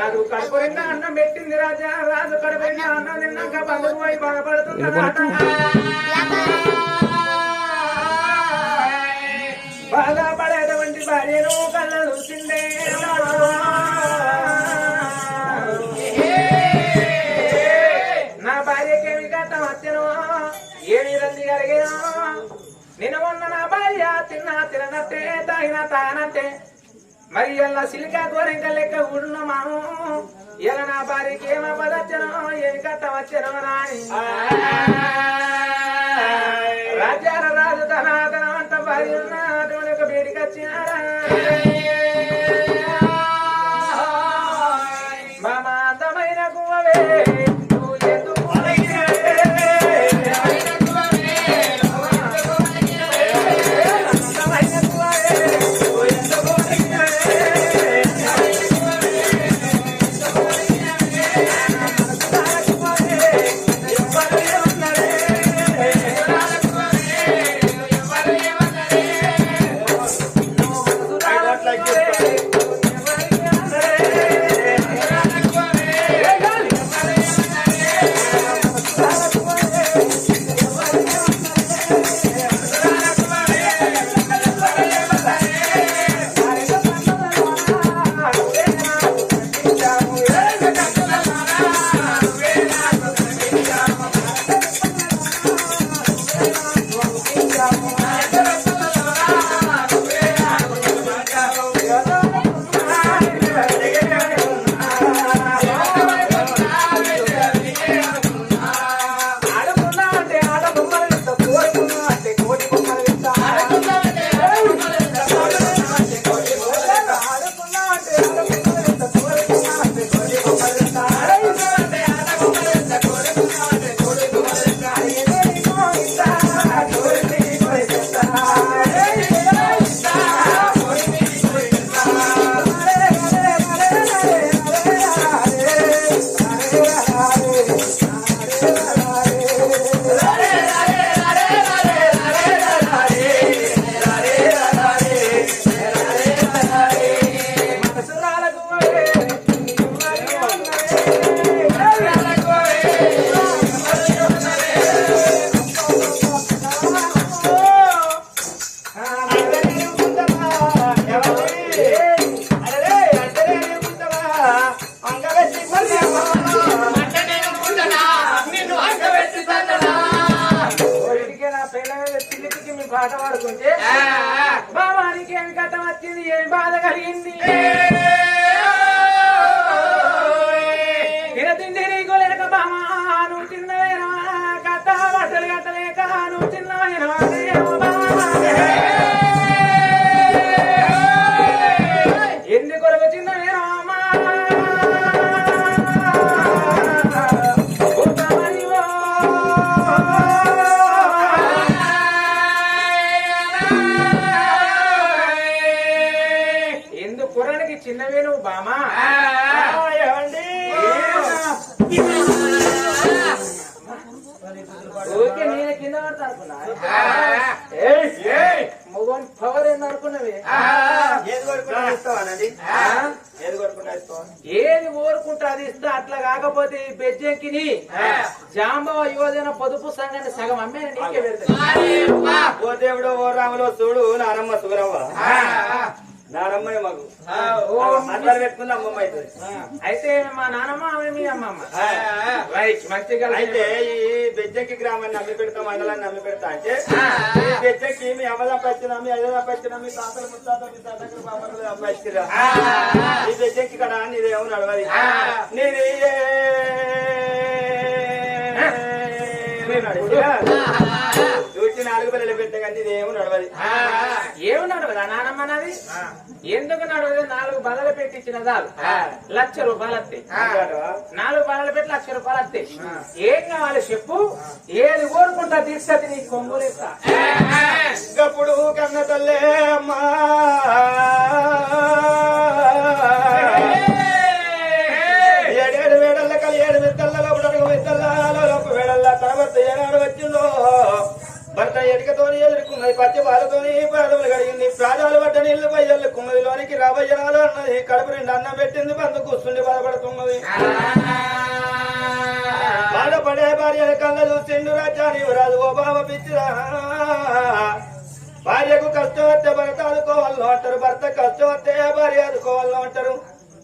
రాజు కడుపునిండా అన్నం పెట్టింది రాజా రాజు కడుపునిండా అన్నం తిన్నాక బంధుకు పోయి బాధపడుతున్నాడు బాధపడేటువంటి భార్యను కళ్ళ చూసిందే నా భార్యకేమి కట్టం వచ్చను ఏమి రంది కలిగేనా నేను మొన్న నా భార్య తిననట్టే తాగినట్టే మరి ఇలా సిలికా గోరెంక లెక్క ఊడున్న మాము ఇలా నా భార్యకి ఏమో పదచ్చనో ఏమి కట్టం వచ్చనో రాని రాజాల రాజు తన అంట భార్య ఉన్న అటువంటి ఒక బేడికి వచ్చినారా మామ అందమైన గువ్వవే పాట పాడుకుంటే బాబానికి ఏమి కథ వచ్చింది ఏమి బాధ కలిగింది తినతిండి నీకు లేక బామా నువ్వు చిన్నవేనా కథ బట్టలు కట్టలేక నువ్వు చిన్నవేనా ఎందుకొరకు చిన్నవేనా చిన్నవే నువ్వు బామా ఓకే నేను కింద పడతా అనుకున్నా మొగోని పవర్ ఏంది అనుకున్నవి ఏది కోరుకుంటా అది ఇస్తా అట్లా కాకపోతే ఈ బెజ్జెక్కిని జాంబవ యువజన పొదుపు సంఘాన్ని సగం అమ్మే నీకే పెడతా ఓ దేవుడు ఓ రాములో చూడు నానమ్మ సుగరవ్వ నానమ్మే మాకు అందరు పెట్టుకుంది అమ్మమ్మ అవుతుంది అయితే మా నానమ్మ ఆమె మీ అమ్మమ్మ రైట్ మంచిగా అయితే ఈ బెజ్జకి గ్రామాన్ని నమ్మి పెడతా మండలాన్ని నమ్మి పెడతా అంటే ఈ బెజ్జకి మీ అమ్మ తప్పచ్చినా మీ అయ్య తప్పచ్చినా మీ తాతలు ముత్తాతలు మీ తాతలు బాబలు తప్పచ్చిరా ఈ బెజ్జకి కదా నీదేమో నడవది నేను చూసి 4 పిల్లలు పెట్టే కానీ ఇదేమో నడవది ఏమి నడవదా నానమ్మ నాది ఎందుకు నడవదు 4 బదలు పెట్టించిన చాలు ₹1,00,000 వస్తాయి 4 బదలు పెట్టి ₹1,00,000 వస్తాయి ఏం కావాలి చెప్పు ఏది కోరుకుంటా తీసుకొచ్చి నీకు కొంగులేస్తా అప్పుడు కన్న తల్లే అమ్మా భర్త ఎటుకతోని ఎదుర్కొన్నది పచ్చి పాలతోని పాదములు కడిగింది ప్రాణాలు పడ్డ నీళ్లు పైదలు కుమ్మదిలోని రాజ్యానికి రాబోయరాలు అన్నది కడుపు రెండు అన్నం పెట్టింది బంధు కూర్చుండి బాధపడుతున్నది బాధపడే భార్య కళ్ళ చూసిండు రాజ్యాన్ని రాదు ఓ బాబా పిచ్చిరా భార్యకు కష్టం వస్తే భర్త ఆదుకోవాలను అంటారు భర్త కష్టం వస్తే భార్య ఆదుకోవాలను అంటారు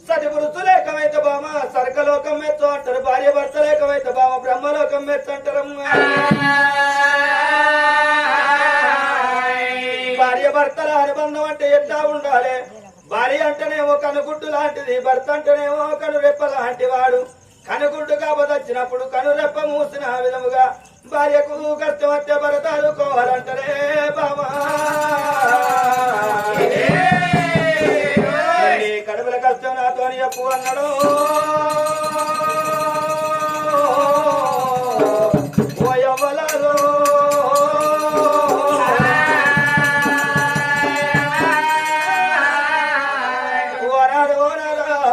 సతి పురుషులు ఏకమైతే బామ సర్గలోకం మెచ్చు అంటారు భార్య భర్త లేకమైతే బామ బ్రహ్మలోకం మెచ్చు అంటారు భార్య భర్తల అనుబంధం అంటే ఎట్లా ఉండాలి భార్య అంటేనేమో కనుగుడ్డు లాంటిది భర్త అంటేనేమో కనురెప్ప లాంటి వాడు కనుగుడ్డు కాబోదొచ్చినప్పుడు కనురెప్ప మూసిన విధముగా భార్యకు కష్టం వస్తే భర్త ఆదుకోవాలంటారే బామా కడుపుల కష్టం నాతో చెప్పు అన్నాడు ఓయవ్వలలో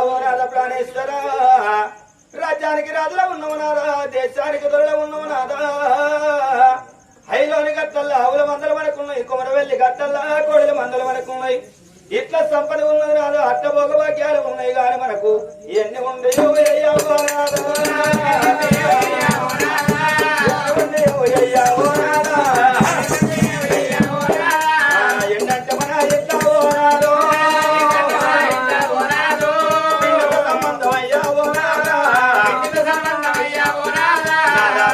ఓనాద ప్రాణేశ్వర రాజ్యానికి రాజులో ఉన్నవనాదా దేశానికి దొరలో ఉన్నవనాదా హైలోని గట్టల్లా ఆవుల మందలు మనకున్నాయి కుమరవెల్లి గట్టల్లా కోడల మందలు మనకున్నాయి ఇట్లా సంపద ఉన్నది నాదు అట్టభోగ భాగ్యాలు ఉన్నాయి కానీ మనకు ఎన్ని ఉండేయో ఏంటంటే మన ఎట్లా ఓనాదో సంబంధం అయ్యా ఓనాదా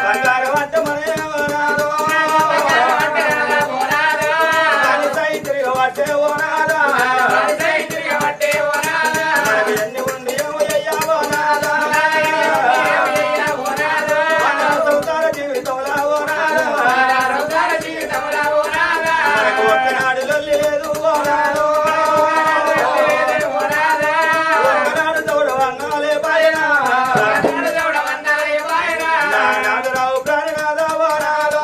బంగారం అంటే మన ఓనాదో సైత్రి వాటే ఓనాదా ఎన్ని ఉండేయో అయ్యా ఓనాదా సంసార జీవితంలో ఓనాదా ఒక్కనాడు లేదు ఓనాదో ఒక్కనాడు తోడు అన్నాలే పైన నాడు రావు ప్రాణనాథ ఓనాదో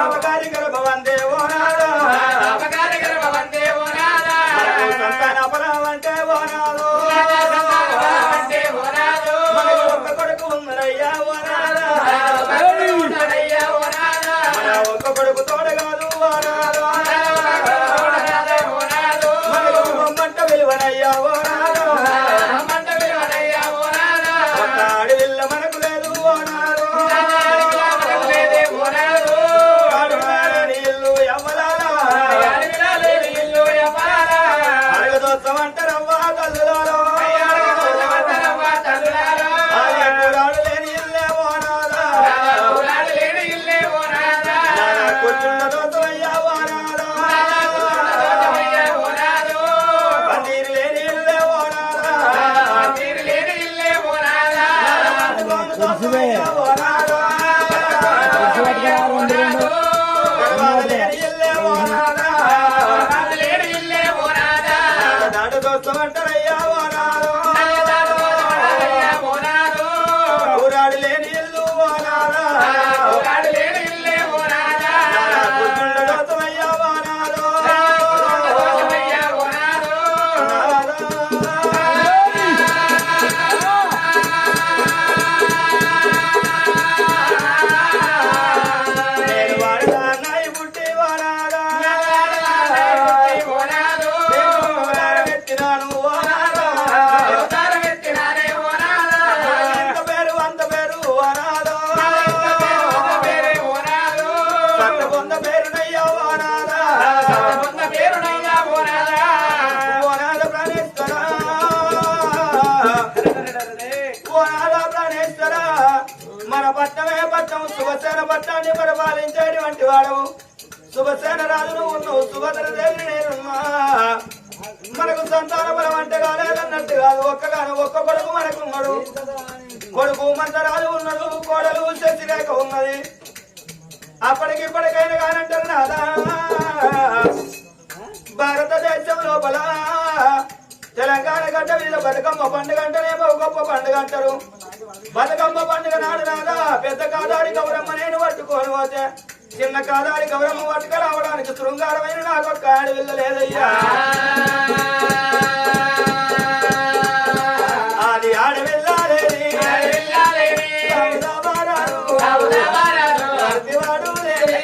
అపకారి గర్భవందే ఓనాదో సంతాన అపరావంటే ఓనాదో మనకు ఒక్క కొడుకు ఉన్నదయ్యా ఓనాదా మన ఒక్క కొడుకు తోడగాదు ఓనాదో మనకు బొమ్మంట విలువనయ్యా ఓనాదో ఒక్క అడవిల్ల మనకు లేదు ఓనాదో కాడువాడని ఇల్లు ఎవ్వలాలా అడగదోత్సం అంటారవ్వా తల్లులారో ఆలయంపురాడు లేని ఇల్లే ఓనాదా కూర్చున్న దోసమయ్యా ఓనాదా పందిరి లేని ఇల్లే ఓనాదా దోసమయ్యా ఓనాదా గర్వాలు లేని ఇల్లే ఓనాదా నాడు దోస్తం అంటారయ్యా ఓనాదో ఊరాడు లేని ఇల్లు ఓనాదా కూర్చుండ దోసమయ్యా ఓనాదో నేను వాడదా నాయి బుట్టి ఓనాదా ఎత్తినాను ఓనాదా ఎంత పేరు అంత పేరు ఓనాదో సత్త పొంద పేరునయ్యా ఓనాదా ఓనాద ప్రాణేశ్వర ఓనాద ప్రాణేశ్వర మన పట్టమే పట్టం శుభసేన పట్టాన్ని పరిపాలించేటువంటి వాడవు శుభసేన రాజును ఉన్నావు సుభద్ర దేవి నేనున్నా మనకు సంతాన బలం అంటే కాలేదన్నట్టు కాదు ఒక్కగాను ఒక్క కొడుకు మనకున్నాడు కొడుకు మంతరాజు ఉన్నాడు కోడలు శశిరేఖ ఉన్నది అప్పటికిప్పటికైనా కానంటారు నాదా భారతదేశం లోపల తెలంగాణ గడ్డ మీద బతుకమ్మ పండుగ అంటేనేమో గొప్ప పండుగ అంటారు బతుకమ్మ పండుగ నాడు నాదా పెద్ద కాదాడి గౌరమ్మ నేను పట్టుకొని పోతే చిన్న కాదాడి గౌరమ్మ పట్టుక రావడానికి శృంగారమైన నాకు ఒక్క ఆడవిల్ల లేదయ్యా అది ఆడవిల్లాలేని వాడు లేని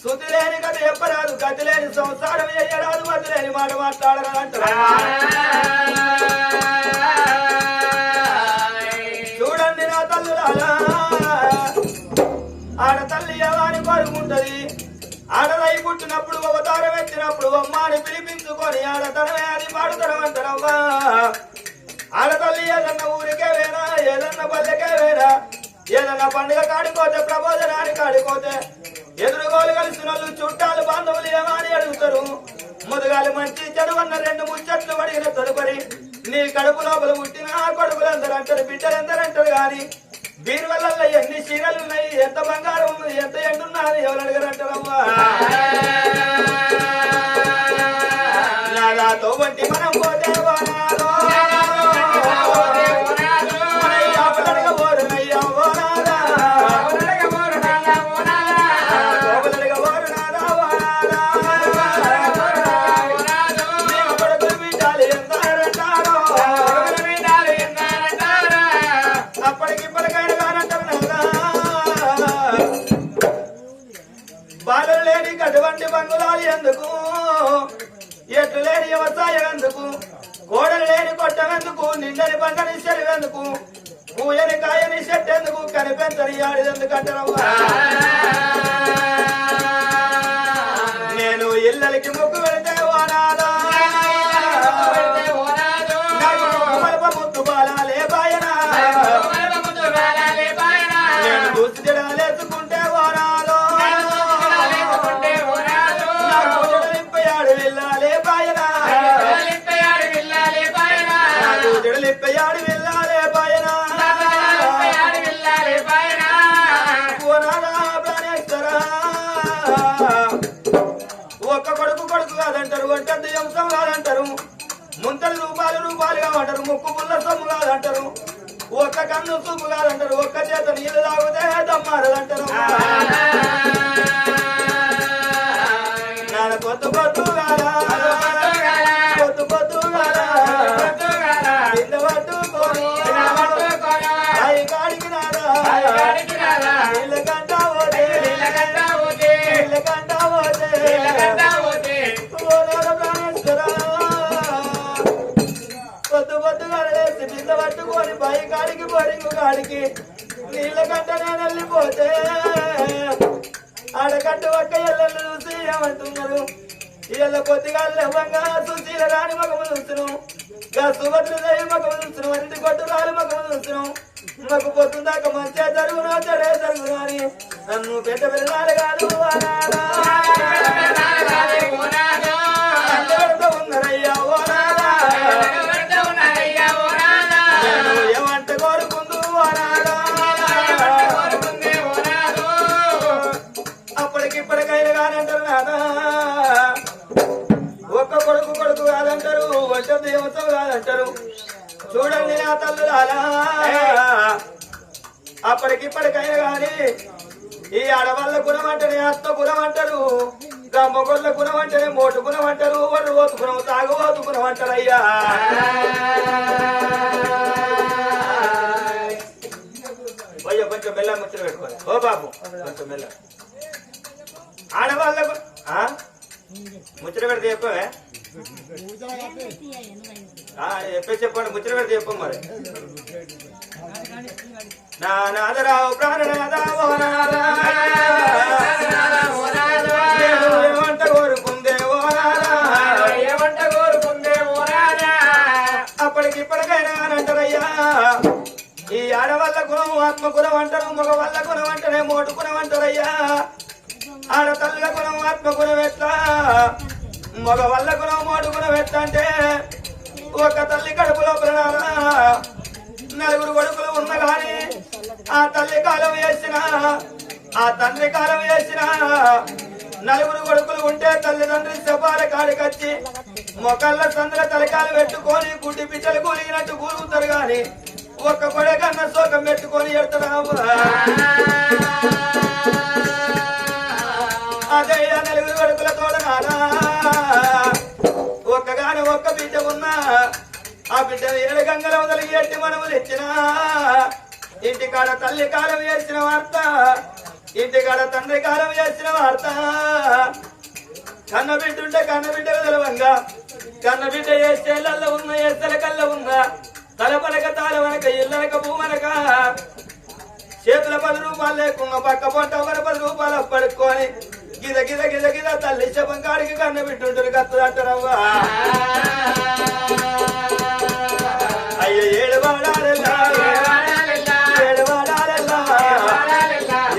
శుద్ధి లేని కథ చెప్పరాదు, గతి లేని సంసారం చేయరాదు, మతి లేని మాట మాట్లాడరాదు అంటారు. చూడండి నా తల్లులారా, ఆడతల్లి ఎవని కోరుకుంటది. ఆడదై పుట్టినప్పుడు అవతారం ఎత్తినప్పుడు అమ్మాని పిలిపించుకొని ఆడతనమే అది పాడుతనం అంటారవ్వా. ఆడతల్లి ఏదన్నా ఊరికే వేరా, ఏదన్నా పల్లెకే వేరా, ఏదన్నా పండుగ కాడిపోతే ప్రబోధనానికి కాడిపోతే ఎదురుగోలు కలిసిన వాళ్ళు చుట్టాలు బాంధవులు ఏమని అడుగుతారు. ముదుగాలి మంచి చెడువన్న రెండు ముచ్చట్లు పడిన తదుపరి నీ కడుపు లోపల పుట్టిన కొడుకులు అందరూ అంటారు, బిడ్డలు అందరూ అంటారు. గాని దీని వల్ల ఎన్ని చీరలు ఉన్నాయి, ఎంత బంగారం ఉంది, ఎంత ఎండున్నది ఎవరు అడగరంటారమ్మా. నాతో వంటి మనం పోతే బాలలు లేని అటువంటి బంగులాలు ఎందుకు, ఎట్లు లేని వ్యవసాయం ఎందుకు, కోడలు లేని కొట్టం ఎందుకు, నిండని పంటని చెరువెందుకు, పూయని కాయని చెట్టు ఎందుకు, కనిపెంచని ఆడిదెందుకు అంటారమ్మా. నేను ఇళ్ళకి ముక్కు వెళితే ఓనాదా ముద్దు బాలాలే బాయనా, నేను దూసి జడాలేసుకుంటే ఓనాదో వెళ్ళాలే బాయనా, జడలిప్పయాడు వెళ్ళాలే బాయనా, ప్రాణేశ్వరా. ఒక్క కొడుకు కొడుకు కాదంటారు, ఒంటద్దు అంశం కాదంటారు, ముంతలు రూపాలుగా అంటారు, ముక్కు పుల్ల సొమ్ము కాదంటారు, ఒక్క కన్ను సూపు కాదంటారు, ఒక్క చేత నీళ్ళు తాగితే దమ్మారదంటారు. నాన్న పొద్దు పొద్దుగా కింద పట్టుకొని కాడికి నారా నీళ్ళ కంటా పోతే పొద్దు పొద్దుగా లేచి కింద పట్టుకొని పై కాడికి బొరింగు కాడికి నీళ్ళ కంట నేను వెళ్ళిపోతే ఆడకట్టు ఒక్క ఎల్లలు చూసి ఏమంటున్నారు, ఇళ్ళ కొద్దిగా లేవంగా సుశీల రాని మగము చూస్తున్నాం, గా సుభద్రదేవి మగము చూస్తున్నాం, అన్నిటి కొట్టు రాని మగము చూస్తున్నాం. మాకు పొద్దుందాకా మంచిగా జరుగునో చెడే జరుగును అని నన్ను పెద్ద పిల్లలు కాదు ఉన్నారయ్యా ఏమంట కోరుకుందు అప్పటికిప్పటికైనా కాదంటారు నాదా. ఒక్క కొడుకు కొడుకు కాదంటారు, వచ్చ దేవతం కాదంటారు. చూడండి నా తల్లులారా, అప్పటికిప్పటికైనా గాని ఈ ఆడవాళ్ళ గుణం అంటేనే అత్త గుణం అంటారు, మొగోళ్ళ గుణం అంటేనే మోటు గుణం అంటారు, వాళ్ళు ఓతుకున్నాం తాగు ఓతుకున్నాం అంటారు. అయ్యా అయ్యో కొంచెం మెల్ల ముచ్చట పెట్టుకోవాలి. ఓ బాబు కొంచెం మెల్ల. ఆడవాళ్ళకు ముచ్చట పెడితే చెప్పవే, చెప్పండి ముచ్చట పెడితే చెప్పం మరి. నాదరావు ప్రాణనాదావో ఏమంట కోరుకుందే ఓ అప్పటికిప్పటికైనా అంటారయ్యా. ఈ ఆడవాళ్ళ గుణం ఆత్మ గుణం అంటారు, మగ వాళ్ళ గుణం అంటేనే మోటు గుణం అంటారయ్యా. ఆడతల్ల గుణం ఆత్మ గుణం ఎట్లా, మగ వాళ్ళ గుణం మోటు గుణం ఎట్లా అంటే ఒక తల్లి కడుపు లోపల నలుగురు కొడుకులు ఉన్న గాని ఆ తల్లి కాలం వేసిన ఆ తండ్రి కాలం వేసిన నలుగురు కొడుకులు ఉంటే తల్లిదండ్రి శపాల కాడికొచ్చి మొక్కళ్ళ సందుల తలకాలు పెట్టుకొని గుడ్డి పిట్టలు కూలిగినట్టు కూలుగుతారు గాని ఒక్క కొడకన్న శోకం పెట్టుకొని ఎడతారు. అదే నలుగురు కొడుకుల తోడనారా ఒక్కగాని ఒక్క బిడ్డ ఉన్నా ఆ బిడ్డను 7 గంగల వదిలి ఎట్టి మనములు ఇచ్చిన ఇంటికాడ తల్లి కాలం వేసిన వార్త ఇంటికాడ తండ్రి కాలం చేసిన వార్త కన్నబిడ్డుంటే కన్నబిడ్డ తెలవంగా కన్నబిడ్డ ఏళ్ళల్లో ఉన్న ఎస్తల కళ్ళ ఉన్న తలపనక తాళవనక ఇల్లనక భూమనక చేతుల 10 రూపాయలు లేకున్న పక్క పొంట 10 రూపాయలు పడుకొని గిద గిద గిద గిద తల్లి శవం కాడికి కన్నబిడ్డుంటారు కత్తదంటారవ్వా అయ్య ఏడు వాడాలెల్లా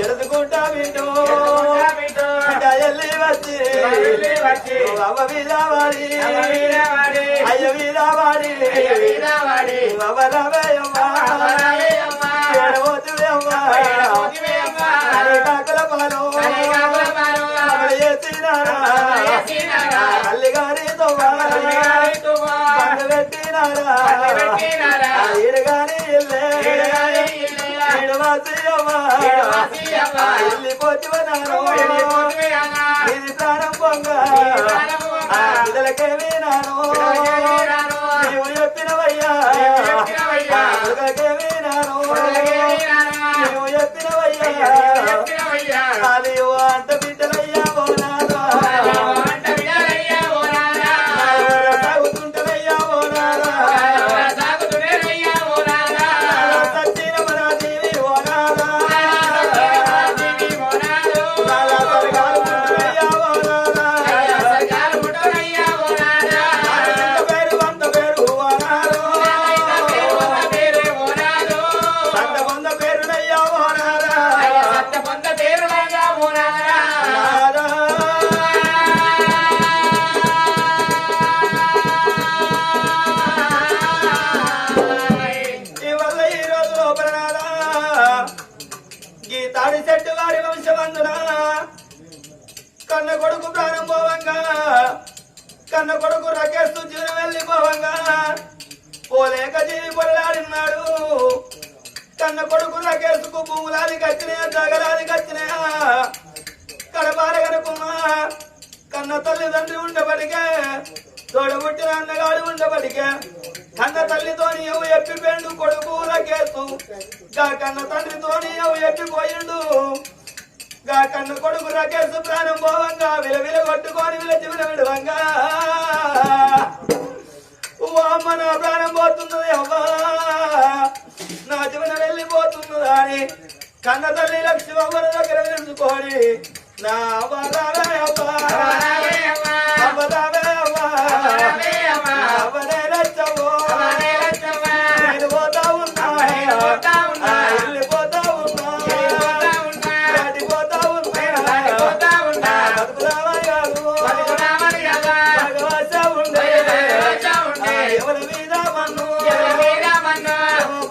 ఎడుదుకుంటా వింటూ వచ్చి అవ్వ మీద వాడి అయ్య మీద వాడి అవ్వ రావేయమ్మా ఏడవోతువేమ్మా కాకల పాలు చేసినారా అల్లిగారి పెట్టినారా ఇడగాని వెళ్ళిపోతున్నారు ఇది ప్రాణం పొంగ ఇదలకే వినాను నీవు చెప్పినవయ్యా వినాను నీవు చెప్పినవయ్యా అది అంట బిడ్డలయ్యా సాగుతుంటదయ్యా సచ్చిన మన దేవి పేరు వంద పేరు వంద పేరునయ్యా తాడి చెట్టు వారి వంశమందున కన్న కొడుకు ప్రాణం పోవంగా కన్న కొడుకు రకేస్తూ జీవనం వెళ్ళిపోవంగా పోలేక జీవి పొరలాడినాడు కన్న కొడుకు రకేసుకు భూములానికి వచ్చినాయా జగలానికి వచ్చినాయా కడపార కనుకున్నా కన్న తల్లిదండ్రి ఉండబడికే తోడబుట్టిన అన్నగాడు ఉండబడికే కన్న తల్లితోని ఎవు ఎప్పిపోయిండు కొడుకు రకేసు గా కన్న తండ్రితోని ఎవు ఎప్పిపోయిండు గా కన్న కొడుకు రకేసు ప్రాణం పోవంగా విలవిల కొట్టుకొని విల జీవన విడవంగా అమ్మ నా ప్రాణం పోతున్నది అవ్వా నా జీవన వెళ్ళిపోతున్నదా అని కన్న తల్లి లక్ష్మి అవ్వల దగ్గర నిలుచుకొని నా అవ్వరావే అవ్వా అవ్వరావే అవ్వా అవ్వనే లచ్చవ్వో నేను పోతా ఉన్నా వెళ్ళిపోతా ఉన్నా దాటిపోతా ఉన్నా బతుకురావా కాదు భగవాస ఉండే ఎవరి మీద మన్ను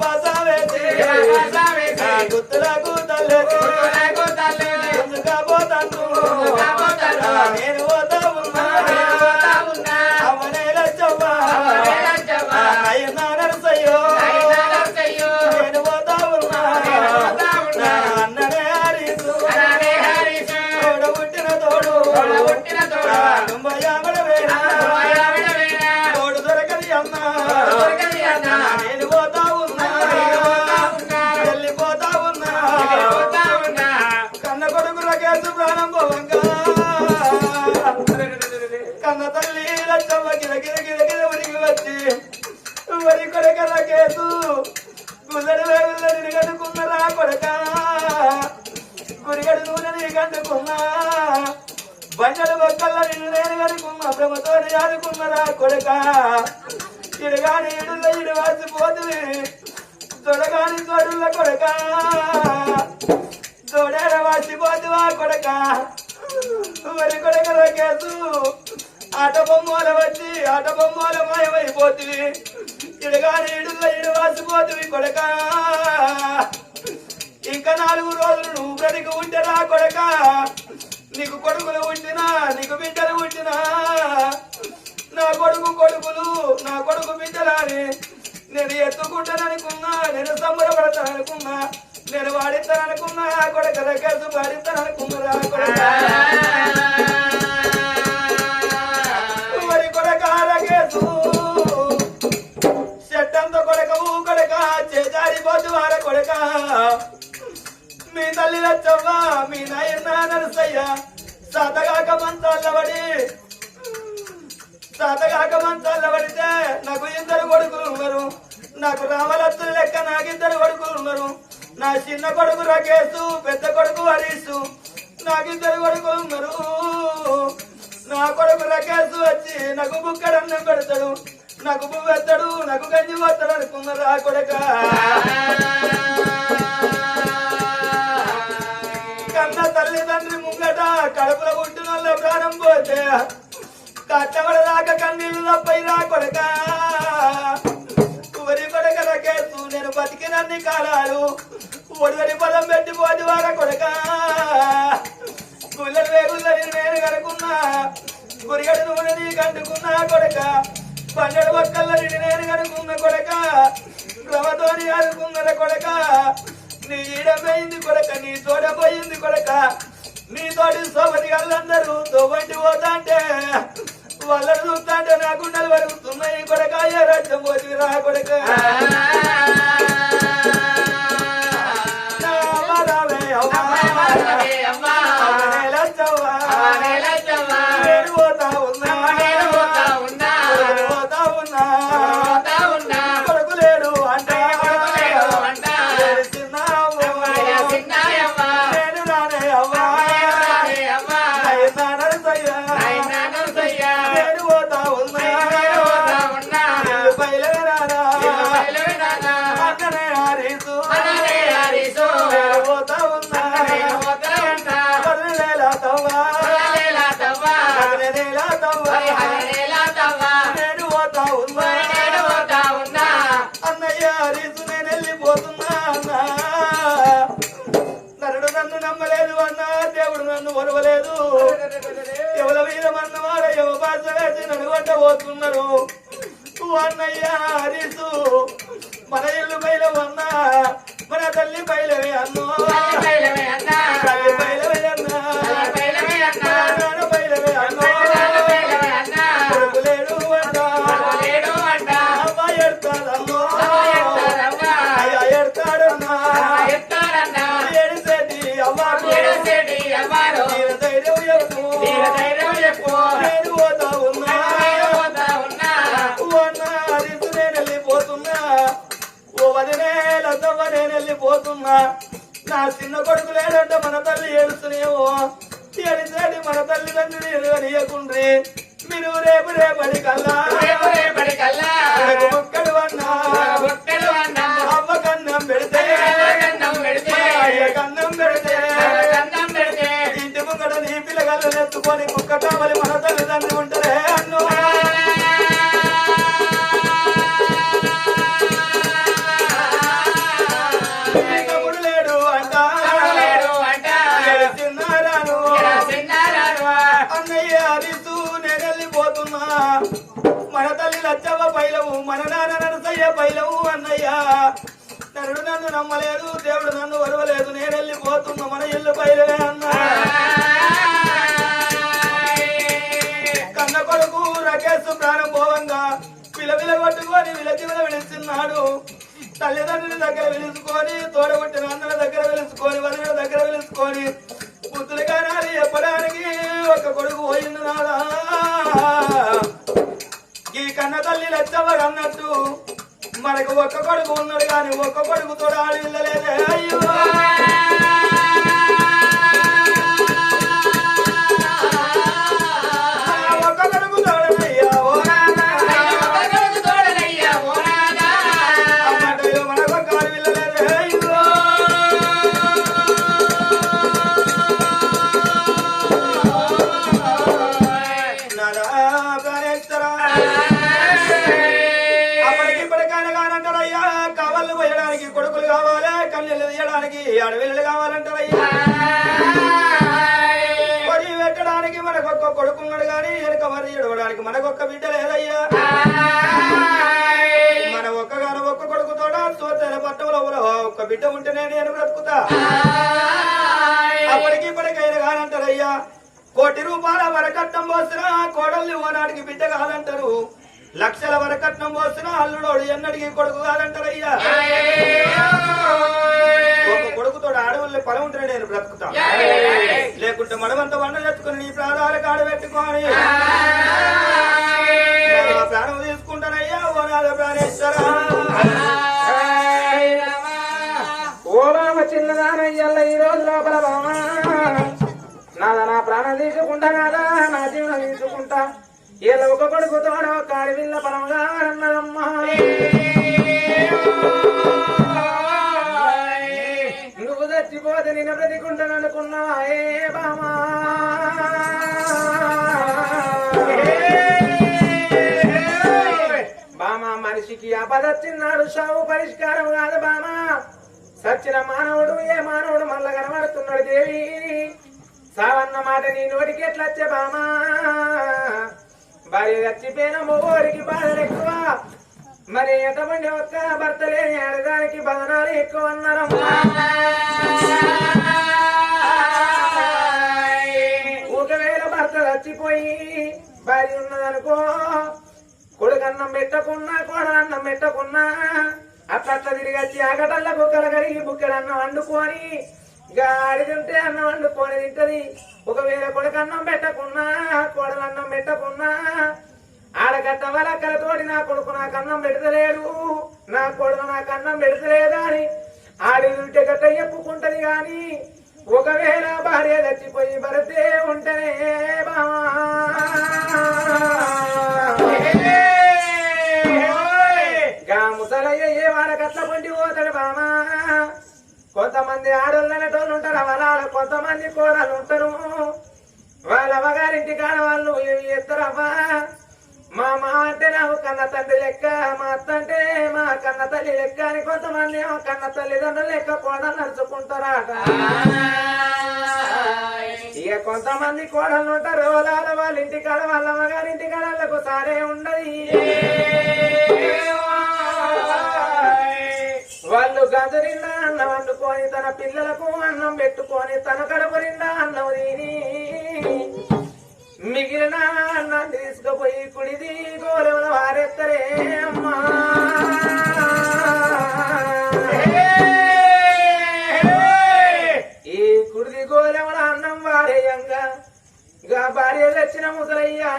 పాసా వేసి గుర్తులకు తల్లేదు పోతాను నేను పోతా ఉన్నా అవనే లచ్చవ్వా అయ్యా నరసయ్యో నేను పోతా ఉన్నా అన్ననే హరీసు తోడ పుట్టిన తోడు తుంబయామడ వేడా తోడు దొరకది అన్నా నేను పోతా ఉన్నా వెళ్ళిపోతా ఉన్నా కన్న కొడుకు రకేసు ప్రాణం పోవంగా కన్న తల్లి లచ్చమ్మ గిద గిద గిద గిద ఉరికి వచ్చి వరి కొడక రకేసు గుల్లడి వేగుల్లని కనుకున్నరా కొడక గురిగడి నూనెని కంటుకున్నా బండలు బొక్కల్ల నిన్ను నేను కనుకున్నా భ్రమతో ఆడుకున్నరా కొడక ఇడుగాని ఇడుల్ల ఇడు వాసిపోతుంది తొడగాని తోడుల్ల కొడక తోడేడ వాసిపోతువా కొడక వరి కొడక రకేసు ఆట బొమ్మల వచ్చి ఆట బొమ్మల మాయమైపోతుంది ఇడుగాని ఇడుల్ల ఇడు వాసిపోతుంది కొడక ఇంకా 4 రోజులు నువ్వు బ్రతికి ఉంటేరా కొడక నీకు కొడుకులు ఉంటినా నీకు బిడ్డలు ఉంటినా నా కొడుకు బిడ్డలని నేను ఎత్తుకుంటాననుకున్నా నేను సంబరపడతాననుకున్నా నేను వాడిస్తాననుకున్నా కొడక రకేసు వాడిస్తాననుకున్నా కొడక మరి కొడక రకేసు చెట్టంత కొడకవు కొడక చేజారిపోతు వార కొడక మీ తల్లి లచ్చవ్వ మీ సాతగాక మంచాల పడితే నాకు ఇద్దరు కొడుకులు ఉన్నారు. నాకు రామలత్తులు లెక్క నాకిద్దరు కొడుకులు ఉన్నారు. నా చిన్న కొడుకు రాకేశు, పెద్ద కొడుకు హరీషు, నాకిద్దరు కొడుకులు ఉన్నారు. నా కొడుకు రాకేశు వచ్చి నాకు బుక్కడన్నం పెడతాడు, నాకు పువ్వు ఎత్తాడు, నాకు గంజి పోతాడు అనుకున్నారు. ఆ కొడుక కన్న తల్లిదండ్రి ముంగట కడుపుల పుట్టిన వాళ్ళ ప్రాణం పోతే కట్టబడదాకా కన్నీళ్ళు తప్పై రా కొడక. వరి కొడక రకేసు నేను బతికినన్ని కాలాలు ఒడివరి పదం పెట్టి పోతి వార కొడక. గుళ్ళలు వేగుళ్ళని నేను కనుకున్నా, గురిగడి నూనె నీ కంటుకున్నా కొడక. పన్నెడు ఒక్కళ్ళని నేను కనుకున్న కొడక, రమతోని అనుకున్నద కొడక. నీ ఈడపోయింది కొడక, నీ తోడపోయింది కొడక. నీ తోటి సోపతి వాళ్ళందరూ తోబట్టి పోతా అంటే వాళ్ళని చూస్తా అంటే నా గుండెలు వరుగుతున్నాయి కొడక. ఏ రాజ్యం పోతి రా కొడక. నన్ను నమ్మలేదు అన్నా, దేవుడు నన్ను ఒరవలేదు. ఎవల మీద మన్నవాడ ఎవ బాధ వేసి నన్ను వంట పోతున్నారు. అన్నయ్య హరీసు మన ఇల్లు బయలవన్నా, మన తల్లి బయలవే అన్నో, తల్లి బయలవే అన్నా, నాన్న బయలవే అన్నో. కొడుకులేడు అంట, అమ్మ ఎడతాడన్నో, అయ్య ఎడతాడన్నా. నేను పోతా ఉన్నా, నేను వెళ్ళిపోతున్నా. ఓ వదినేలతమ్మ నేను వెళ్ళిపోతున్నా. నా చిన్న కొడుకు లేడంటే మన తల్లి ఏడుస్తున్నాయేమో. ఏడిసేది మన తల్లిదండ్రులు ఎరుగనియకుండ్రి. మీరు రేపు రేపటి కల్లా ఒక్కడు అన్నా అవ్వ కన్నం పెడితే అయ్య కన్నం పెడితే ఇంటి ముంగట నీ పిల్లగాళ్ళు ఎత్తుకొని కుక్క కావాలి మన తల్లిదండ్రులు ఉంటారే అన్నో. తమ్ముడు లేడు అంట, చిన్నారాను అన్నయ్య హరీసు నేను వెళ్ళిపోతున్నా. మన తల్లి లచ్చవ్వ పైలవు, మన నాన్న నరసయ్య పైలవు అన్నయ్య. నరుడు నన్ను నమ్మలేదు, దేవుడు నన్ను వరవలేదు. నేను వెళ్ళిపోతున్నా, మన ఇల్లు పైలవే అన్నా. కన్న కొడుకు రకేశ్ ప్రాణం పోవంగా విలవిల కొట్టుకొని విలచివల విలుస్తున్నాడు. తల్లిదండ్రుల దగ్గర పిలుచుకొని, తోడబుట్టిన అన్నల దగ్గర పిలుచుకొని, వదిన దగ్గర పిలుచుకొని బుద్ధులు కానాలి చెప్పడానికి ఒక కొడుకు పోయింది నాదా. ఈ కన్న తల్లి లచ్చవ్వడు అన్నట్టు మనకు ఒక్క కొడుకు ఉన్నాడు కానీ ఒక్క కొడుకు తోడ ఆడి వెళ్ళలేదే. అయ్యో ఒక్క కొడుకు తోడనయ్యా అన్నట్టు మనకు ఒక్క ఆడి వెళ్ళలేదే. అయ్యో నాదా ప్రాణేశ్వరా. కావాలి పోయడానికి కొడుకులు కావాలి, కన్నెలు తీయడానికి అడవిళ్ళు కావాలంటారయ్యా. వరి పెట్టడానికి మనకొక్క కొడుకున్నాడు కానీ వెనక వరి ఎడవడానికి మనకొక్క బిడ్డ లేదయ్యా. మన ఒక్క కొడుకుతో సోదర పట్టంలో ఒక్క బిడ్డ ఉంటేనే నేను బ్రతుకుతా. అప్పటికి ఇప్పటికైనా కాదంటారయ్యా. కోటి రూపాయల వరకట్నం పోసినా కోడళ్ళు ఇవ్వడానికి బిడ్డ కాదంటారు. లక్షల వరకట్నం పోసినా అల్లుడోడు ఎన్నడికి కొడుకు కాదంటారయ్యా. ఒక కొడుకుతో అడవుల్లో పొలం ఉంటే నేను బ్రతుకుతా, లేకుంటే మనమంతా వంట తెచ్చుకుని నీ ప్రాణాల కాడ పెట్టుకొని నా జీవనం తీసుకుంటా ఇలా ఒక కొడుకు తోడ ఒక అడవిల్ల పరమగా అన్నదమ్మా నువ్వు చచ్చిపోతే నేను బ్రతికుంటాను అనుకున్నావా ఏ బామా బామా మనిషికి ఆపదొచ్చిన్నాడు సావు పరిష్కారం కాదు బామా సచ్చిన మానవుడు ఏ మానవుడు మళ్ళా కనబడుతున్నాడు దేవి సావన్న మాట నీ నోటికి ఎట్లా వచ్చే బామా భార్య చచ్చిపోయిన మొగోడికి బాధలు ఎక్కువ మరి ఎంతమంది ఒక్క భర్త లేని ఆడదానికి బదనాలు ఎక్కువ అన్నారమ్మా ఒకవేళ భర్త చచ్చిపోయి భార్య ఉన్నదనుకో కొడుకు అన్నం పెట్టకున్నా కోడలన్నం పెట్టకున్నా అట్లా తిరిగి వచ్చి ఆగటల్ల బుక్కలు కడిగి బుక్కలు అన్నం వండుకొని గాడి తింటే అన్నం వండుకొని తింటది ఒకవేళ కొడుకు అన్నం పెట్టకున్నా కోడలు అన్నం పెట్టకున్నా ఆడగట్ట వలక్కలతోటి నా కొడుకు నాకు అన్నం పెడతలేడు నా కొడుకు నాకు అన్నం పెడతలేదా అని ఆడి ఉంటే గట్ట చెప్పుకుంటది గాని ఒకవేళ భార్య చచ్చిపోయి భరతే ఉంటేనే బామా ముసలయ్య ఏ వాడకట్ల పొండి పోతాడు బామా కొంతమంది ఆడోళ్ళనటోళ్ళు ఉంటారు వాళ్ళ కొంతమంది కోడలు ఉంటారు వాళ్ళ అమ్మగారింటి కాడ వాళ్ళు ఏమి చేస్తారమ్మా మా అంటే నాకు కన్న తండ్రి లెక్క మా అత్త అంటే మా కన్న తల్లి లెక్క అని కొంతమంది కన్న తల్లిదండ్రులు లెక్క కోడలు నడుచుకుంటారట ఇక కొంతమంది కోడలు ఉంటారు వాళ్ళ ఇంటి కాడ వాళ్ళ అమ్మగారింటి కాడలకు సారే ఉండదు వాళ్ళు గంజు నిండా అన్నం వండుకొని తన పిల్లలకు అన్నం పెట్టుకొని తన కడుపు నిండా అన్నం తిని మిగిలిన అన్నం తీసుకుపోయి కుడిది గోరవుల వారెత్తరే అమ్మా ఈ కుడిది గోరవుల అన్నం వారేయంగా గా భార్య తెచ్చిన ముసలయ్యా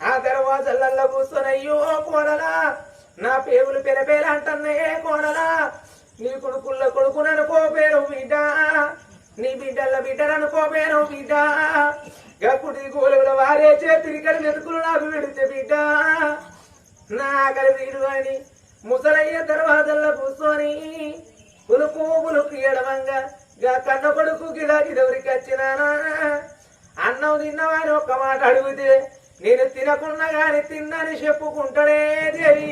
ఆ దర్వాజల్లో కూర్చొనయ్యో కోడలా నా పేగులు పెరపేలు అంటన్నే కోడలా నీ కొడుకుల్లో కొడుకుననుకో పేరు బిడ్డ నీ బిడ్డల బిడ్డలనుకో పేరు బిడ్డ గప్పుడు గోలుగుల వారే చేతిరికలు మెతుకులు నాకు విడితే బిడ్డ నా ఆకలి వీడు అని ముసలయ్య దర్వాజల్లో కూర్చొని పులుకు ఎడవంగా గా కన్న కొడుకు గిదవరికి వచ్చినానా అన్నం తిన్నవాని ఒక్క మాట అడిగితే నేను తినకున్నా గాని తిన్నని చెప్పుకుంటాడే దేవి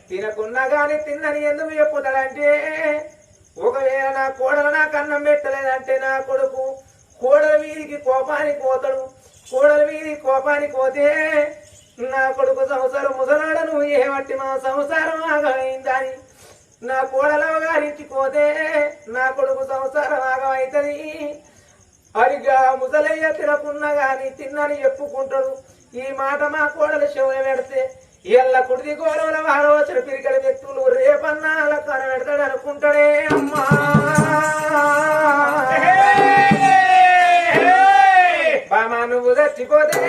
తినకున్నా గాని తిన్నని ఎందుకు చెప్పుతాడంటే ఒకవేళ నా కోడలు నాకు అన్నం పెట్టలేదంటే నా కొడుకు కోడల వీధికి కోపానికి పోతాడు కోడల వీధికి కోపానికి పోతే నా కొడుకు సంసారం ముసలాడను ఏమట్టి మా సంసారం ఆగమైందని నా కోడలవ గారికి పోతే నా కొడుకు సంసారం ఆగమైతుంది అరిగా ముసలయ్య తినకున్నా గాని తిన్నని చెప్పుకుంటాడు ఈ మాట మా కోడలు శివుని పెడితే ఎల్ల కుడిది గోరవుల వారోచన పిరికల వ్యక్తులు రేపన్నా అలా కనబెడతాడు అనుకుంటాడే అమ్మా బామా నువ్వు చచ్చిపోతే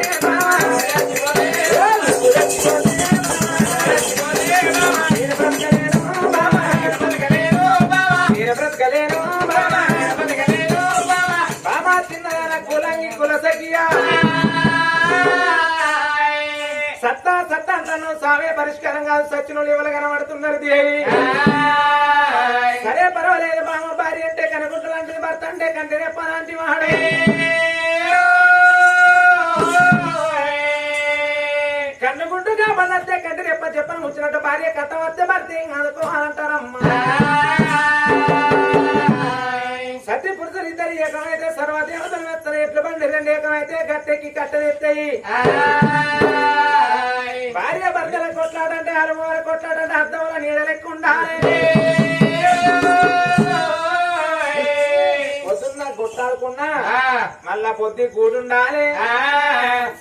బ్రతకలేను బామా తిన్నదాన కులంగి కుల సఖియా సత్తా సత్తా అంటాను సామే పరిష్కారం కాదు సచ్చినోళ్ళు ఎవరు కనబడుతున్నారు దేవి సరే పర్వాలేదు బామ భార్య అంటే కనుకుంటు లాంటిది భర్త అంటే కంటి రెప్ప లాంటి వాడే కన్నుగుంటుగా పడితే కంటి రెప్ప చెప్పని వచ్చినట్టు భార్య కథ వస్తే భర్త ఏం అనుకో అంటారమ్మా సత్య పురుషులు ఇద్దరు ఏకమైతే సర్వదేవతలు మెత్తలు ఎట్లు బండి రెండు ఏకమైతే గట్టెక్కి కట్టెత్తాయి భార్య భర్తల కొట్లాడంటే అరువారు కొట్లాడంటే అర్థంలో నీడ లెక్క ఉండాలి పొద్దున్న గుట్టాడుకున్నా మళ్ళా పొద్దు కూడుండాలి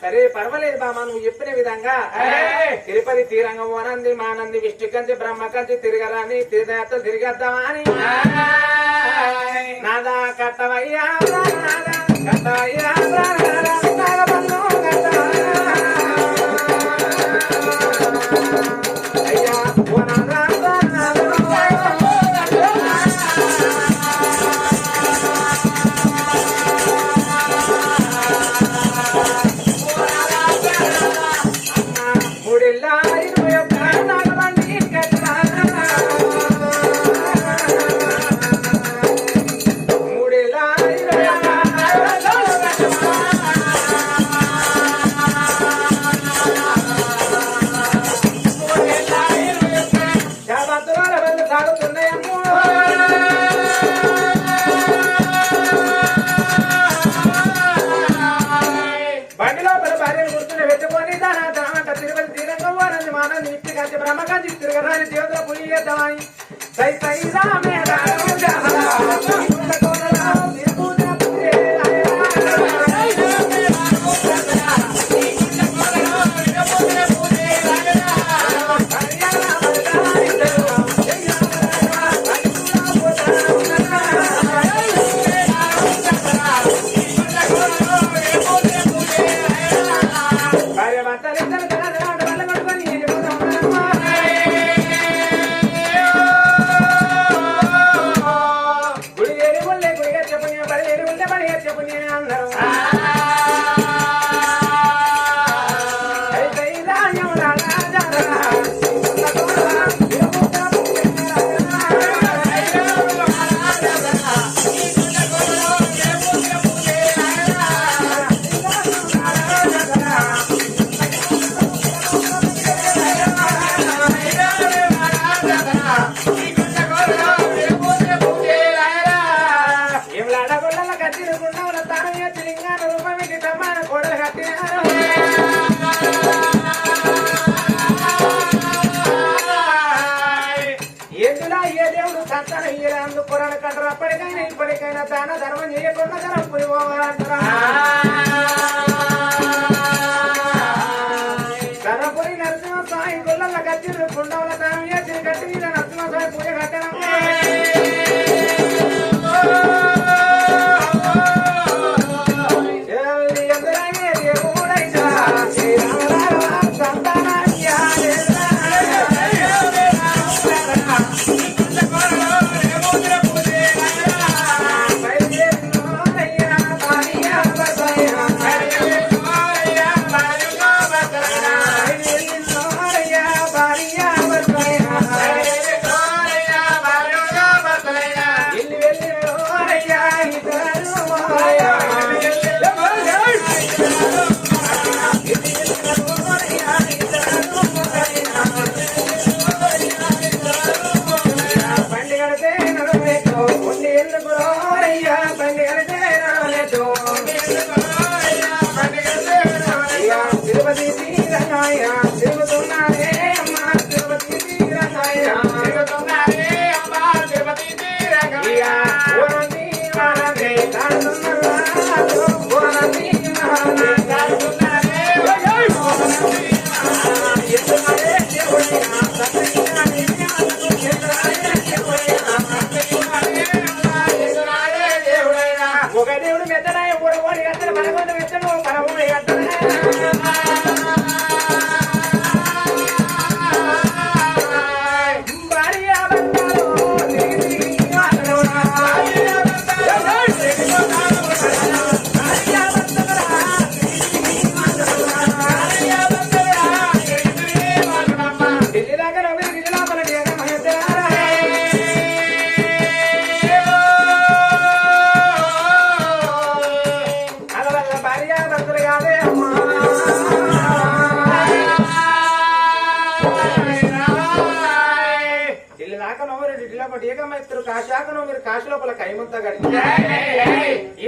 సరే పర్వాలేదు బామా నువ్వు చెప్పిన విధంగా తిరుపతి తీరంగం వనంది మానంది విష్ణుకంచి బ్రహ్మకంచి తిరగరాని తీర్థయాత్ర తిరిగేద్దామా అని నాదా కట్టవయ్యా కట్టవయ్యా నాగబంధు అయ్యా బ్రహ్మకాంతి తిరగరాని దేవతల పులి చేద్దామని సై సై రామే అప్పటికైనా ఇప్పటికైనా దాన ధర్మం చేయకుండా ధనం పురిపోవాలంటారా ధనపురి నరసింహ స్వామి గుళ్ళ కట్టిన కుండవల దానం చేసి కట్టి మీద నరసింహ స్వామి పూజ కట్టడం కాశాకను మీరు కాశీ లోపల కైమంతా గడి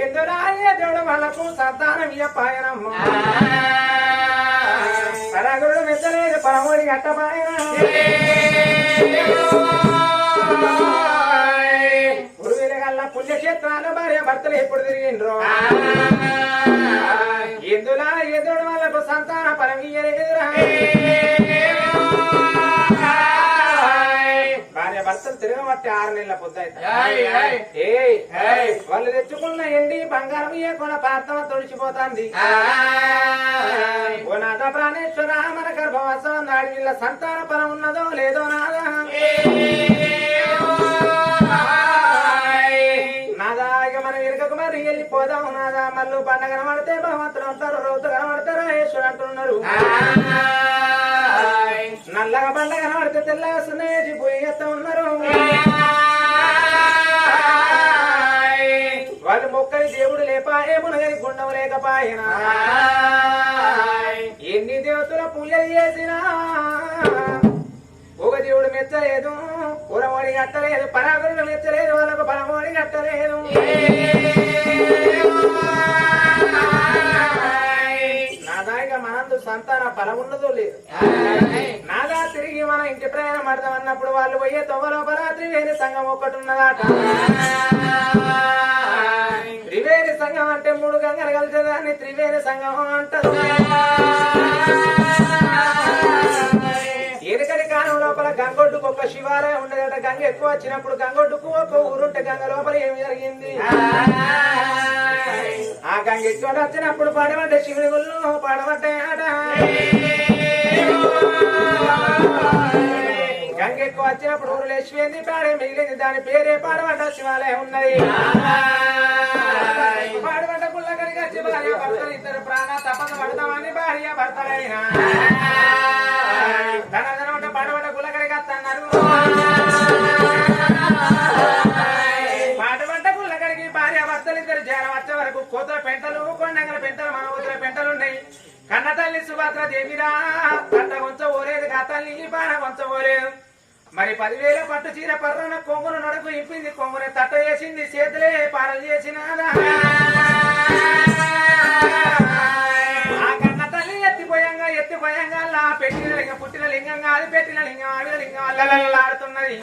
ఎందురాయ దేవుడు వాళ్ళకు సంతానం ఇయ్యపాయనమ్మ పరాగుడు మెచ్చలేదు పరమోడి గట్టపాయన గురువుల గల్ల పుణ్యక్షేత్రాల భార్య భర్తలు ఎప్పుడు తిరిగిండ్రో ఎందులా ఎదుడు వాళ్ళకు సంతాన పరం ఇయ్యలేదురా భర్తలు తిరగబట్టి 6 నెలల పొద్దు వాళ్ళు తెచ్చుకున్న ఎండి బంగారం కొన పార్థమ తొడిచిపోతాంది ఓ నాథ ప్రాణేశ్వర మన గర్భవాసం నాడి వీళ్ళ సంతాన పరం ఉన్నదో లేదో నాదా నాదా ఇక మనం ఇరుకకు మరి వెళ్ళిపోదాం నాదా మళ్ళీ పండ కనబడితే భగవంతుడు అంటారు రౌతు కనబడతారా ఈశ్వరు అంటున్నారు నల్లగా బండ కనబడితే తెల్లగా సున్నేసి పోయేస్తా ఉన్నారు వాళ్ళు మొక్కని దేవుడు లేపాయే మునగని గుండం లేకపాయన ఎన్ని దేవతల పూజలు చేసినా ఒక దేవుడు మెచ్చలేదు ఉరమోడి కట్టలేదు పరాగుడు మెచ్చలేదు వాళ్ళకు పరమోడి కట్టలేదు నాదాయిగా మనందు సంతాన ఫలం ఉన్నదో లేదు నాదా తిరిగి ఇంటికి మన ఇంటి ప్రయాణం పడతాం అన్నప్పుడు వాళ్ళు పోయే తొవ్వలోపల త్రివేణి సంఘం ఒకటి ఉన్నదట. త్రివేణి సంఘం అంటే 3 గంగలు కలిసేదాన్ని త్రివేణి సంఘం అంటారు. ఎనకటి కాలం లోపల గంగొడ్డుకు ఒక శివాలయం ఉండేదట. గంగ ఎక్కువ వచ్చినప్పుడు గంగొడ్డుకు ఒక ఊరుంటే గంగ లోపల ఏమి జరిగింది? ఆ గంగ ఎక్కువ వచ్చినప్పుడు పాడబడ్డ శివుని గుళ్ళు పాడబడ్డాయట. గంగ ఎక్కువ వచ్చినప్పుడు ఊరు లేచిపోయింది, పాడే మిగిలింది. దాని పేరే పాడబడ్డ శివాలయం ఉన్నది. పాడబడ్డ గుళ్ళ కడిగి వచ్చి భార్య భర్తలు ఇద్దరు ప్రాణ తపన పడతామని భార్య భర్తలైనా ధనధనమంట పాడబడ్డ గుళ్ళ కడిగి వస్తున్నారు. పాడబడ్డ గుళ్ళ కడిగి భార్య భర్తలు ఇద్దరు జనం వచ్చే వరకు కోతుల పెంటలు కొండంగల పెంటలు మన ఊతుల పెంటలు ఉన్నాయి. కన్న తల్లి సుభద్ర దేవిరా కట్ట కొంచోలేదు, తల్లి బాణ కొంచోలేదు. మరి 10,000 పట్టు చీర పర్రన కొంగును నడుకు ఇంపింది, కొంగుని తట్ట వేసింది, చేతులే పారలు చేసినాదా. ఆ కన్న తల్లి ఎత్తిపోయంగా అలా పెట్టిన లింగం పుట్టిన లింగం కాదు, పెట్టిన లింగం ఆవిడ లింగం అల్లలాడుతున్నది.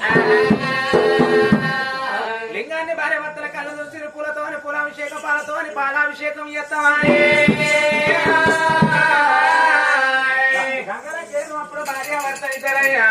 లింగాన్ని భార్య భర్తల కళ్ళు చూసి పూలతోని పూలాభిషేకం, పాలతోని పాలాభిషేకం చేస్తామని అప్పుడు భార్య భర్త ఇద్దరయ్యా